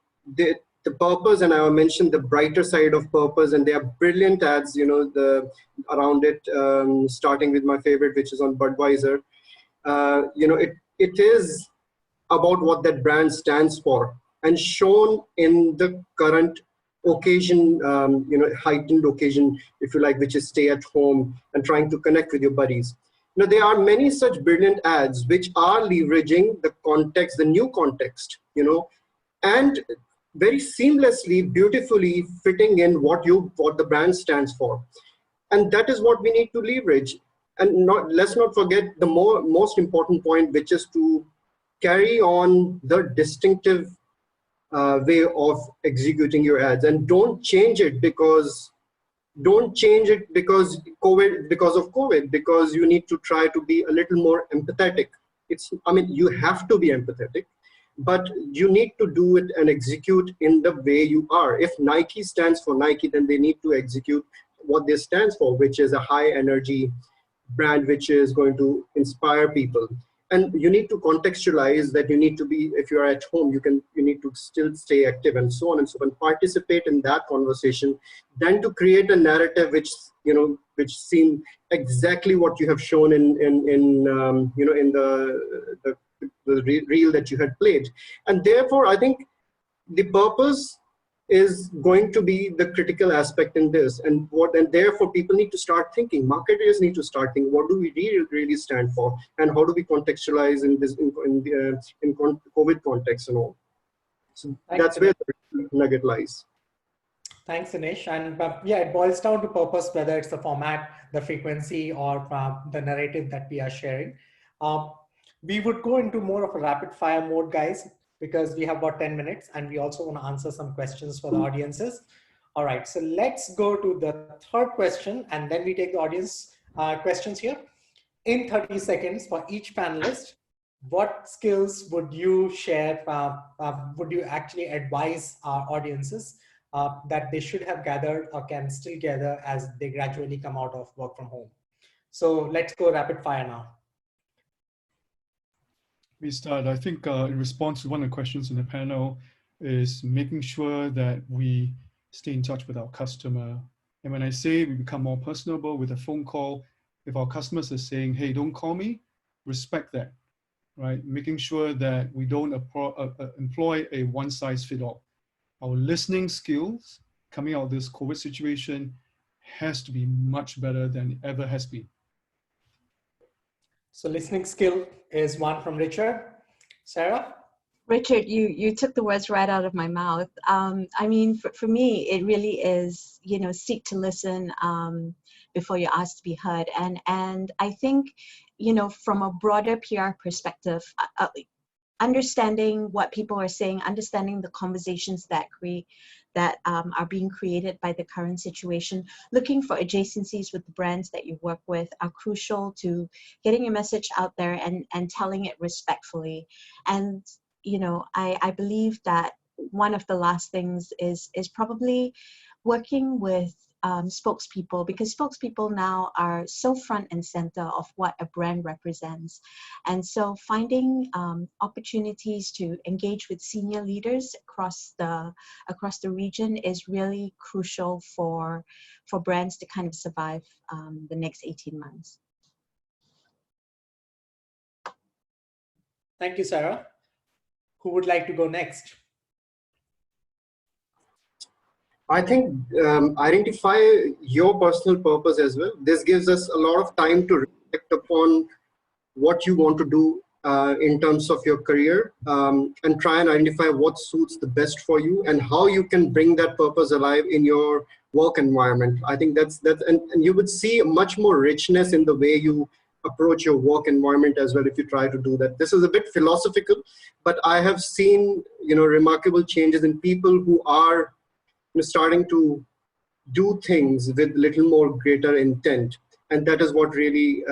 the purpose, and I mentioned the brighter side of purpose, and they are brilliant ads. You know, around it, starting with my favorite, which is on Budweiser. You know, it is about what that brand stands for, and shown in the current occasion, you know, heightened occasion, if you like, which is stay at home and trying to connect with your buddies. You know, there are many such brilliant ads which are leveraging the context, the new context, you know, and very seamlessly, beautifully fitting in what the brand stands for. And that is what we need to leverage. And let's not forget the most important point, which is to carry on the distinctive way of executing your ads, and don't change it because of COVID, because you need to try to be a little more empathetic. I mean, you have to be empathetic, but you need to do it and execute in the way you are. If Nike stands for Nike, then they need to execute what they stands for, which is a high energy brand which is going to inspire people. And you need to contextualize that. You need to be, if you're at home, you need to still stay active, and so on and so on. Participate in that conversation, then to create a narrative which, you know, which seem exactly what you have shown in you know, in the reel that you had played. And therefore, I think the purpose is going to be the critical aspect in this, and therefore people need to start thinking, marketers need to start thinking, what do we really stand for, and how do we contextualize in this in COVID context and all. So that's where the nugget lies. Thanks, Dinesh. And yeah, it boils down to purpose, whether it's the format, the frequency, or the narrative that we are sharing. We would go into more of a rapid fire mode, guys, because we have about 10 minutes and we also want to answer some questions for the audiences. All right, so let's go to the third question, and then we take the audience questions here. In 30 seconds for each panelist, what skills would you share, would you actually advise our audiences that they should have gathered or can still gather as they gradually come out of work from home? So let's go rapid fire now. We start. I think in response to one of the questions in the panel is making sure that we stay in touch with our customer. And when I say we become more personable with a phone call, if our customers are saying, hey, don't call me, respect that, right? Making sure that we don't employ a one-size-fits-all. Our listening skills coming out of this COVID situation has to be much better than it ever has been. So listening skill is one from Richard. Sarah? Richard, you took the words right out of my mouth. I mean, for me, it really is, you know, seek to listen before you're asked to be heard. And I think, you know, from a broader PR perspective, understanding what people are saying, understanding the conversations that are being created by the current situation, looking for adjacencies with the brands that you work with are crucial to getting your message out there and telling it respectfully. And, you know, I believe that one of the last things is probably working with spokespeople, because spokespeople now are so front and center of what a brand represents. And so finding opportunities to engage with senior leaders across the region is really crucial for brands to kind of survive the next 18 months. Thank you, Sarah. Who would like to go next? I think identify your personal purpose as well. This gives us a lot of time to reflect upon what you want to do in terms of your career, and try and identify what suits the best for you and how you can bring that purpose alive in your work environment. I think and you would see much more richness in the way you approach your work environment as well if you try to do that. This is a bit philosophical, but I have seen, remarkable changes in people who are starting to do things with little more greater intent. And that is what really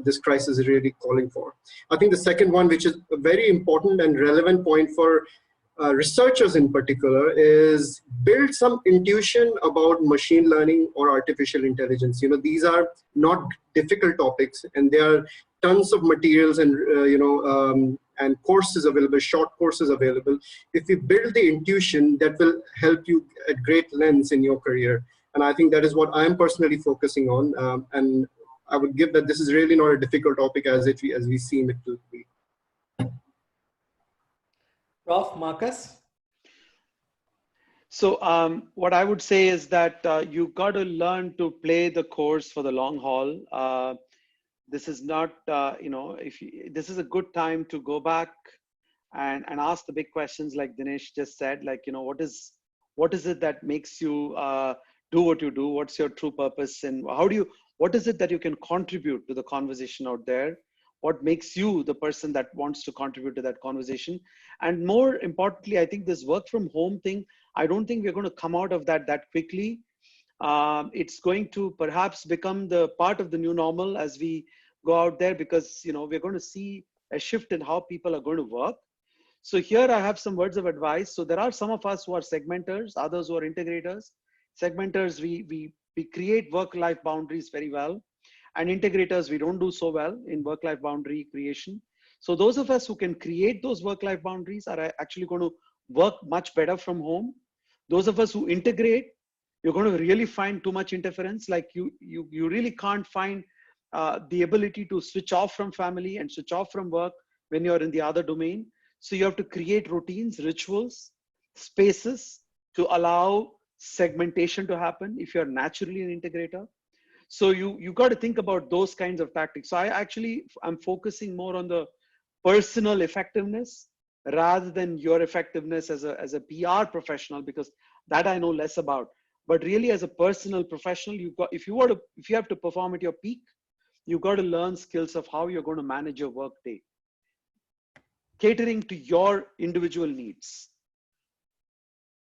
this crisis is really calling for. I think the second one, which is a very important and relevant point for researchers in particular, is build some intuition about machine learning or artificial intelligence. These are not difficult topics, and there are tons of materials and and courses available, short courses available. If you build the intuition, that will help you at great lengths in your career. And I think that is what I'm personally focusing on. And I would give that this is really not a difficult topic as we seem it to be. Prof. Marcus? So what I would say is that you got to learn to play the course for the long haul. This is not, this is a good time to go back and ask the big questions like Dinesh just said, like, what is it that makes you do what you do? What's your true purpose? And what is it that you can contribute to the conversation out there? What makes you the person that wants to contribute to that conversation? And more importantly, I think this work from home thing, I don't think we're going to come out of that quickly. It's going to perhaps become the part of the new normal as we go out there, because we're going to see a shift in how people are going to work. So here I have some words of advice. So there are some of us who are segmenters, others who are integrators. Segmenters, we create work-life boundaries very well, and integrators, we don't do so well in work-life boundary creation. So those of us who can create those work-life boundaries are actually going to work much better from home. Those of us who integrate, you're going to really find too much interference. Like you really can't find the ability to switch off from family and switch off from work when you're in the other domain. So you have to create routines, rituals, spaces to allow segmentation to happen if you're naturally an integrator. So you got to think about those kinds of tactics. So I'm focusing more on the personal effectiveness rather than your effectiveness as a PR professional, because that I know less about. But really, as a personal professional, if you have to perform at your peak, you got to learn skills of how you're going to manage your work day, catering to your individual needs.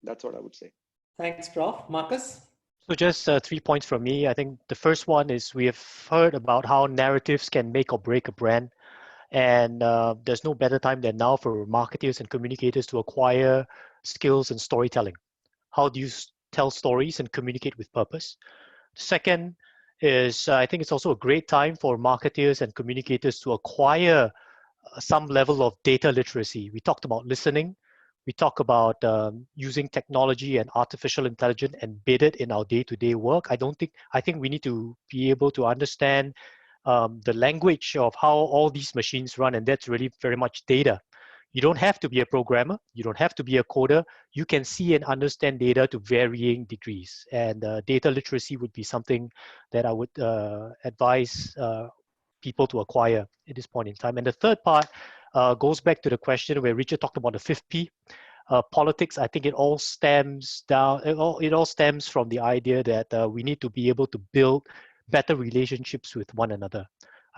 That's what I would say. Thanks, Prof. Marcus? So just 3 points from me. I think the first one is we have heard about how narratives can make or break a brand. And there's no better time than now for marketers and communicators to acquire skills in storytelling. How do you tell stories and communicate with purpose? Second is I think it's also a great time for marketers and communicators to acquire some level of data literacy. We talked about listening. We talk about using technology and artificial intelligence embedded in our day-to-day work. I think we need to be able to understand the language of how all these machines run, and that's really very much data. You don't have to be a programmer. You don't have to be a coder. You can see and understand data to varying degrees, and data literacy would be something that I would advise people to acquire at this point in time. And the third part goes back to the question where Richard talked about the 5P. Politics, I think it all stems from the idea that we need to be able to build better relationships with one another.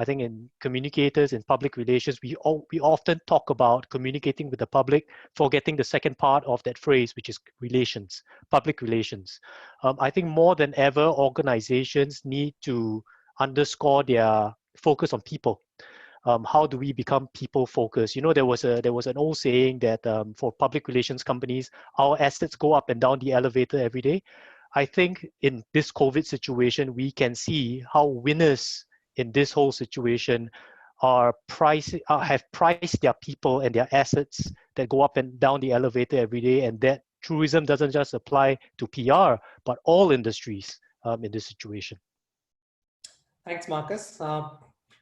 I think in communicators, in public relations, we often talk about communicating with the public, forgetting the second part of that phrase, which is relations, public relations. I think more than ever, organizations need to underscore their focus on people. how do we become people focused? You know, there was an old saying that for public relations companies, our assets go up and down the elevator every day. I think in this COVID situation, we can see how winners in this whole situation have priced their people and their assets that go up and down the elevator every day, and that tourism doesn't just apply to PR, but all industries in this situation. Thanks, Marcus.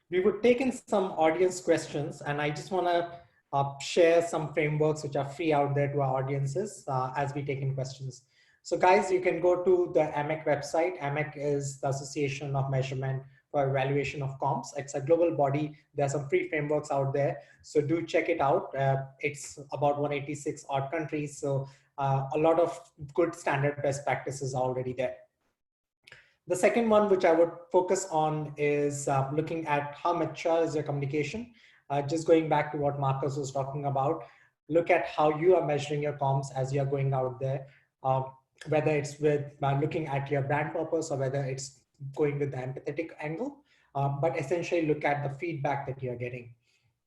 We would take in some audience questions, and I just want to share some frameworks which are free out there to our audiences as we take in questions. So guys, you can go to the AMEC website. AMEC is the Association of Measurement for Evaluation of Comps. It's a global body. There are some free frameworks out there. So do check it out. It's about 186 odd countries. So a lot of good standard best practices are already there. The second one, which I would focus on, is looking at how mature is your communication. Just going back to what Marcus was talking about, look at how you are measuring your comms as you're going out there, whether it's with looking at your brand purpose or whether it's going with the empathetic angle, but essentially look at the feedback that you're getting.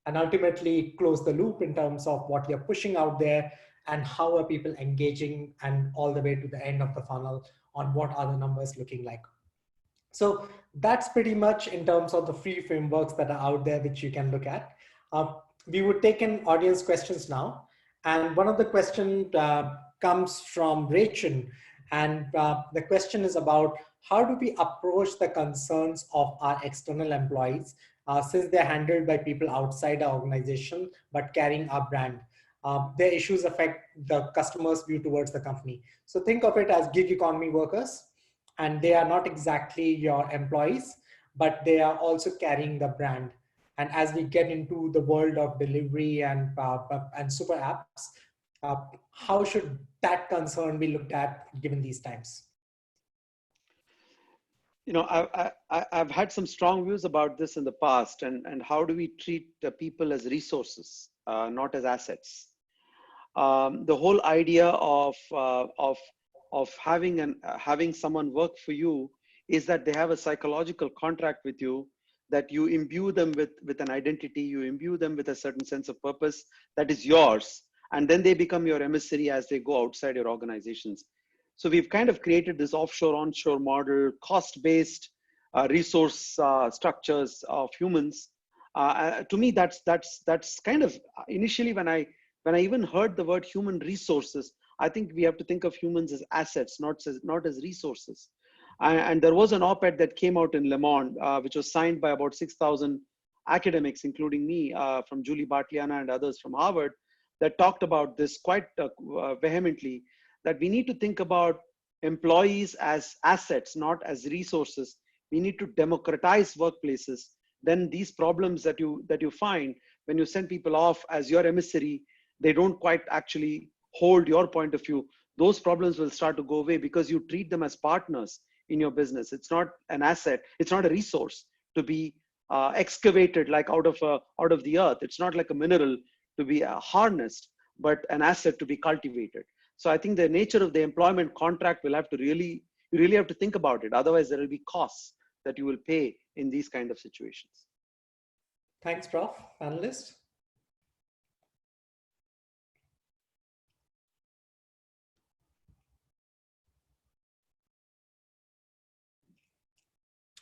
And ultimately close the loop in terms of what you're pushing out there and how are people engaging, and all the way to the end of the funnel on what are the numbers looking like. So that's pretty much in terms of the free frameworks that are out there, which you can look at. We would take in audience questions now. And one of the questions comes from Rachel. And the question is about how do we approach the concerns of our external employees since they're handled by people outside our organization, but carrying our brand. Their issues affect the customer's view towards the company. So think of it as gig economy workers, and they are not exactly your employees, but they are also carrying the brand. And as we get into the world of delivery and super apps, how should that concern be looked at given these times? You know, I've had some strong views about this in the past, and how do we treat the people as resources, not as assets? The whole idea of having someone work for you is that they have a psychological contract with you, that you imbue them with an identity, you imbue them with a certain sense of purpose that is yours, and then they become your emissary as they go outside your organizations. So we've kind of created this offshore onshore model, cost-based resource structures of humans. To me, that's kind of initially when I even heard the word human resources, I think we have to think of humans as assets, not as resources. And there was an op-ed that came out in Le Monde, which was signed by about 6,000 academics, including me, from Julie Bartliana and others from Harvard, that talked about this quite vehemently, that we need to think about employees as assets, not as resources. We need to democratize workplaces. Then these problems that you find when you send people off as your emissary, they don't quite actually hold your point of view. Those problems will start to go away because you treat them as partners in your business. It's not an asset. It's not a resource to be excavated like out of the earth. It's not like a mineral to be harnessed, but an asset to be cultivated. So I think the nature of the employment contract will have to you really have to think about it. Otherwise, there will be costs that you will pay in these kind of situations. Thanks, Prof. Panelist.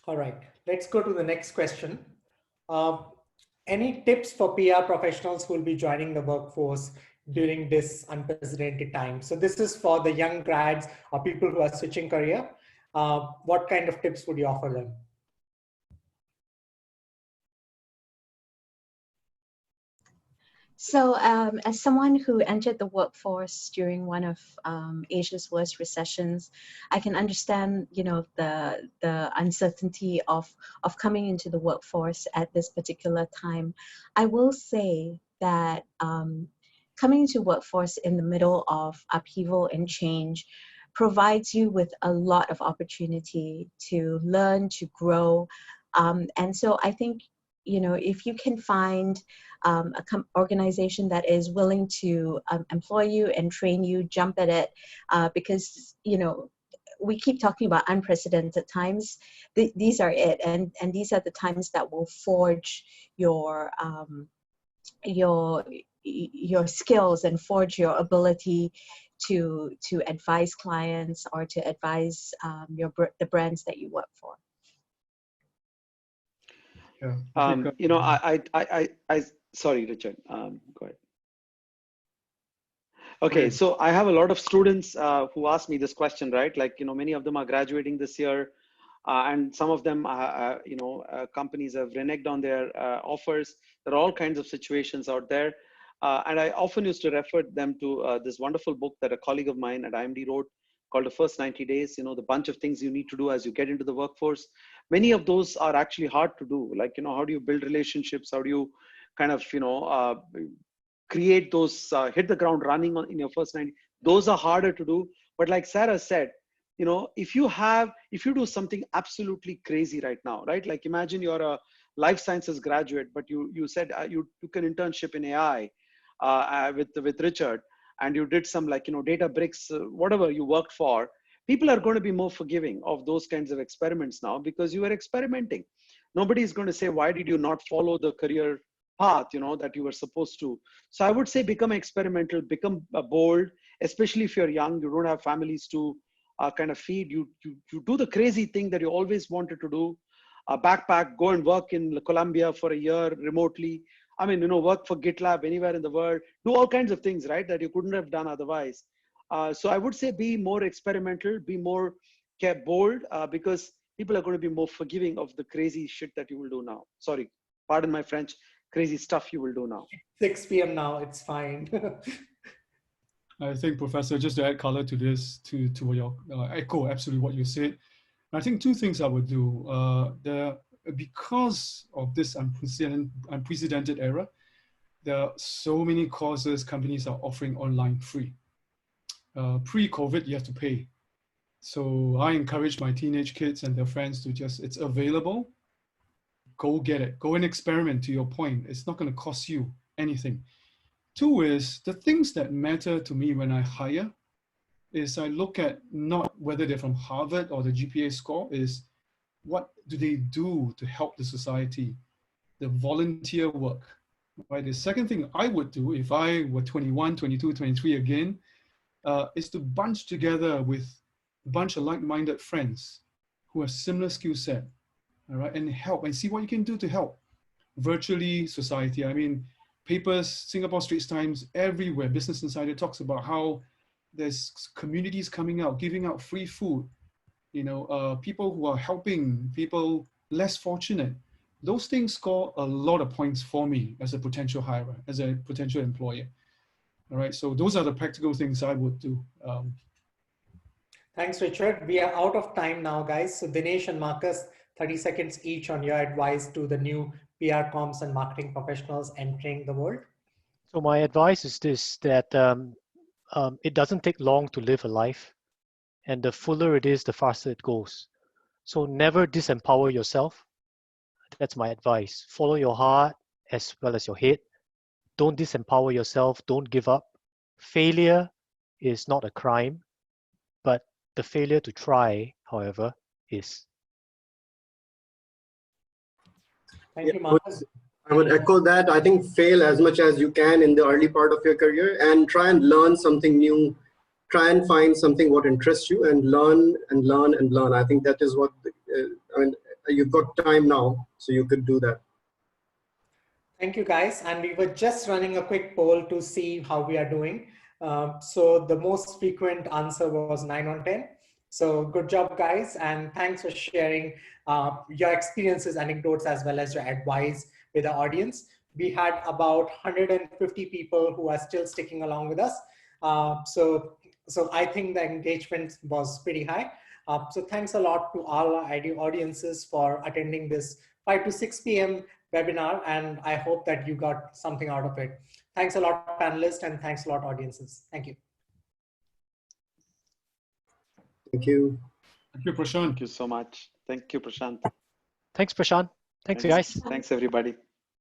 All right, let's go to the next question. Any tips for PR professionals who will be joining the workforce during this unprecedented time? So this is for the young grads or people who are switching career. What kind of tips would you offer them? So as someone who entered the workforce during one of Asia's worst recessions, I can understand, you know, the uncertainty of coming into the workforce at this particular time. I will say that coming into workforce in the middle of upheaval and change provides you with a lot of opportunity to learn, to grow. And so I think, you know, if you can find an organization that is willing to employ you and train you, jump at it, because, you know, we keep talking about unprecedented times. These are it, and these are the times that will forge your skills and forge your ability to advise clients or to advise the brands that you work for. Yeah. You know, I sorry, Richard. Go ahead. Okay, so I have a lot of students who ask me this question, right? Like, you know, many of them are graduating this year, and some of them, you know, companies have reneged on their offers. There are all kinds of situations out there. And I often used to refer them to this wonderful book that a colleague of mine at IMD wrote called The First 90 Days, you know, the bunch of things you need to do as you get into the workforce. Many of those are actually hard to do. Like, you know, how do you build relationships? How do you kind of, you know, create those, hit the ground running in your first 90? Those are harder to do. But like Sarah said, you know, if you do something absolutely crazy right now, right? Like imagine you're a life sciences graduate, but you said you took an internship in AI with Richard, and you did some, like, you know, Databricks, whatever you worked for. People are going to be more forgiving of those kinds of experiments now because you were experimenting. Nobody's going to say, why did you not follow the career path, you know, that you were supposed to? So I would say become experimental, become bold, especially if you're young, you don't have families to kind of feed. You do the crazy thing that you always wanted to do. Backpack, go and work in Colombia for a year remotely. I mean, you know, work for GitLab anywhere in the world, do all kinds of things, right, that you couldn't have done otherwise. So I would say be more experimental, be more bold, because people are going to be more forgiving of the crazy shit that you will do now. Sorry, pardon my French, crazy stuff you will do now. 6 p.m. now, it's fine. I think, Professor, just to add color to this, to your echo absolutely what you said. I think two things I would do. Because of this unprecedented era, there are so many courses companies are offering online free. Pre-COVID, you have to pay. So I encourage my teenage kids and their friends to just, it's available, go get it. Go and experiment, to your point. It's not going to cost you anything. Two is, the things that matter to me when I hire is I look at not whether they're from Harvard or the GPA score, is what do they do to help the society, the volunteer work, right? The second thing I would do if I were 21, 22, 23 again, is to bunch together with a bunch of like-minded friends who have similar skill set, all right, and help and see what you can do to help. Virtually society, I mean, papers, Singapore Straits Times, everywhere, Business Insider talks about how there's communities coming out, giving out free food, you know, people who are helping people less fortunate. Those things score a lot of points for me as a potential hirer, as a potential employer. All right, so those are the practical things I would do. Thanks, Richard. We are out of time now, guys. So Dinesh and Marcus, 30 seconds each on your advice to the new PR comms and marketing professionals entering the world. So my advice is this, that it doesn't take long to live a life, and the fuller it is, the faster it goes. So never disempower yourself. That's my advice. Follow your heart as well as your head. Don't disempower yourself. Don't give up. Failure is not a crime, but the failure to try, however, is. Thank you, Marcus. I would echo that. I think fail as much as you can in the early part of your career and try and learn something new. Try and find something what interests you and learn and learn and learn. I think that is what, I mean, you've got time now, so you could do that. Thank you, guys. And we were just running a quick poll to see how we are doing. So the most frequent answer was 9 on 10. So good job, guys. And thanks for sharing your experiences, anecdotes, as well as your advice with the audience. We had about 150 people who are still sticking along with us. So I think the engagement was pretty high. So thanks a lot to all our audiences for attending this 5 to 6 p.m. webinar, and I hope that you got something out of it. Thanks a lot, panelists, and thanks a lot, audiences. Thank you. Thank you. Thank you, Prashant. Thank you so much. Thank you, Prashant. Thanks, Prashant. Thanks, guys. Thanks, everybody.